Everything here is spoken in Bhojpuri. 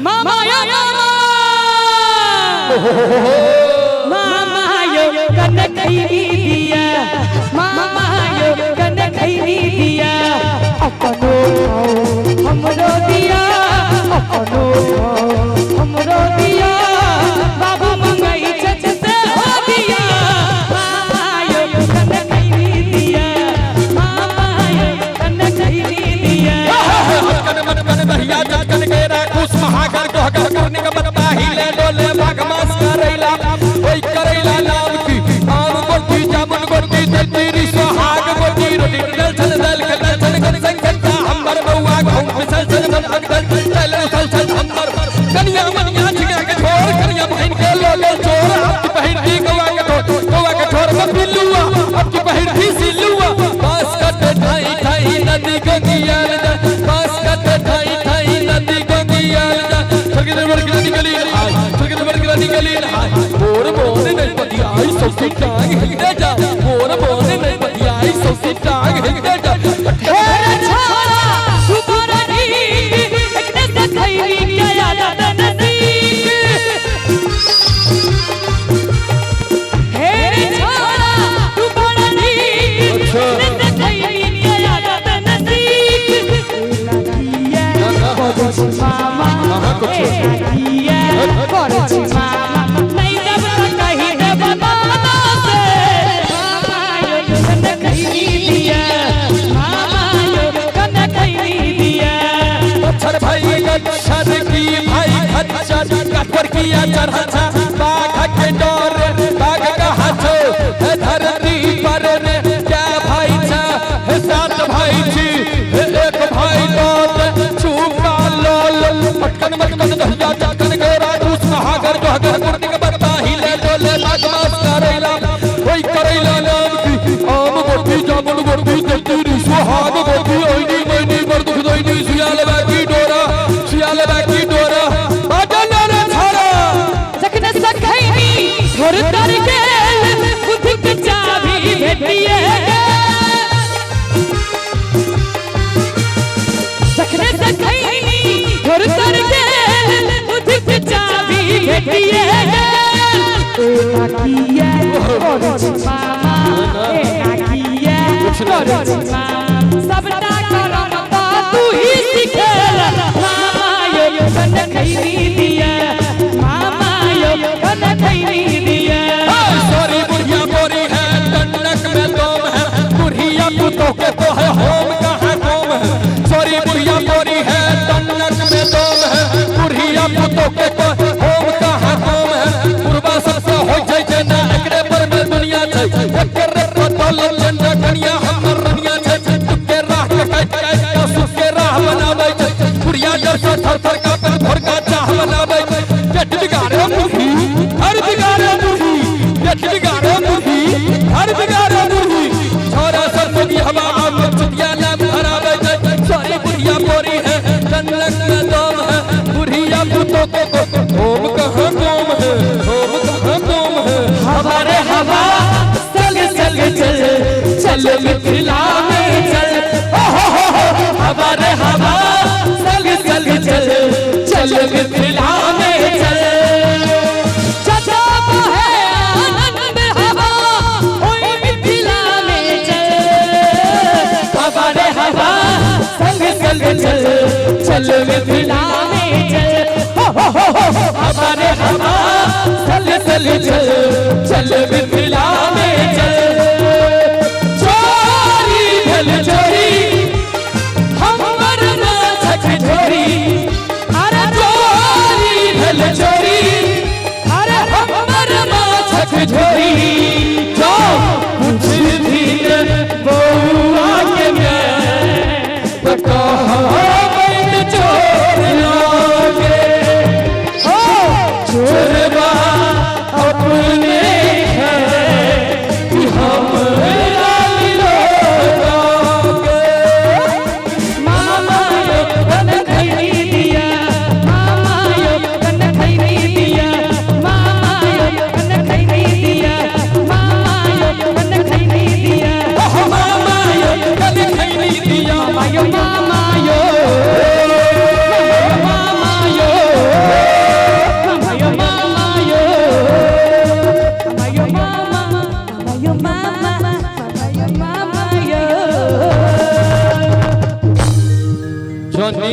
मामा मामा यो कन खैनी दिया मामा यो कन खैनी दिया अपनो हमरो दिया अपनो हमरो दिया बाबू मंगई छत से हो दिया मामा यो कन खैनी दिया मामा यो कन खैनी दिया कन भैया कन के राखूस महागर गोहगर करने का बता ही ले डोले भागमास करैला ओई करैला नाम की आम गोटी जामुन गोटी तेरी सुहाग गोटी रोटी दल चल दल के दल चल कर संगता हमर बउआ घूम फिसल चल सब चल चल चल हमर कन्या मनिया छिगा के छोर कन्या बहन के लोले चोर आपकी बहन की गवा के छोर में बिल्लुआ आपकी बहन की सिल्लुआ पास कट ठाई ठाई नदी गंगिया पास कट ठाई ठाई नदी गंगिया सरगद वर्ग निकली आई सरगद वर्ग निकली आई मोर मोने नहीं पतिया आई सोसी टांग हिलते जा मोर मोने नहीं पतिया आई सोसी टांग हिलते जा हेरे छोरा तुम्हारा नी एकने से खैनी क्या याद नसीब हेरे छोरा तुम्हारा नी एकने से खैनी क्या याद नसीब लगिया कोच मामा लगिया कोच मामा नहीं दब कहीं दब बाबा से मामा यो कन खैनी दिया मामा यो कन खैनी दिया छर भाई गच्छर की भाई खच्चर कटवर किया चढ़ा बाघ के डोर बाघ का हाथो धरती पर ने क्या भाई छा सात भाई छी एक भाई लोल छुपा लोल पटकन मटकन दहिया चटकन गोरा दूस महागर जोहगर करने का बता ही ले डोले बागमास करैला ओई करैला नाम की आम गोटी जामुन गोटी तेरी सुहाग गोटी ओइनी मैनी मर्द खुदोइनी सियाल बाकी डोरा बाजन रे छोरा जखन सखैनी थोर तर के बुद्धि के चाबी भेटिए जखन सखैनी थोर तर के बुद्धि के चाबी भेटिए काकिया और मामा काकिया और मामा सबटा करम तू ही सिखेला मामा यो कन खैनी दिया मामा यो कन खैनी दिया सॉरी बुढ़िया बोरी है टंडक में दम है बुढ़िया पुतों के तो है होम कहाँ कौम है सॉरी बुढ़िया बोरी है टंडक में दम है बुढ़िया पुतों के तो होम कहाँ कौम है पूर्वा सबसे हो जाए जना एकरे पर में दुनिया छै एकरे बदौलत जना कनिया हमर रनिया छै तुके राह के काट के सुख के राह बनाबै छै बुढ़िया डर से थर थर का भर का चाह बनाबै छै पेट बिगाड़े बुढ़ी हर बिगाड़े बुढ़ी पेट बिगाड़े बुढ़ी हर बिगाड़े बुढ़ी छोरा सरस्वती हवा आम चुतिया नाम खराबै छै सारी बुढ़िया बोरी है टंडक में दम है बुढ़िया पुतों के होम कहाँ कौम है होम कहाँ कौम है हमारे हवा संग संग चल चल मिथिला में चल हमारे हवा संग संग चल चल मिथिला में चल चचा है आनंद हवा ओए मिथिला में चल हमारे हवा संग संग चल चल मिथिला में चल हमारे हवा चल चल चल चल मिथिला में चल चोरी भल चोरी हमर नाचक झोरी अरे चोरी भल चोरी अरे हमर नाचक झोरी जो कुछ भी बउआ के मैं कहा चोर लागे चोरबा अपने है कि हम मामा यो कन खैनी दिया मामा यो कन खैनी दिया मामा यो कन खैनी दिया yo mama, mama yo mama yo. Johnny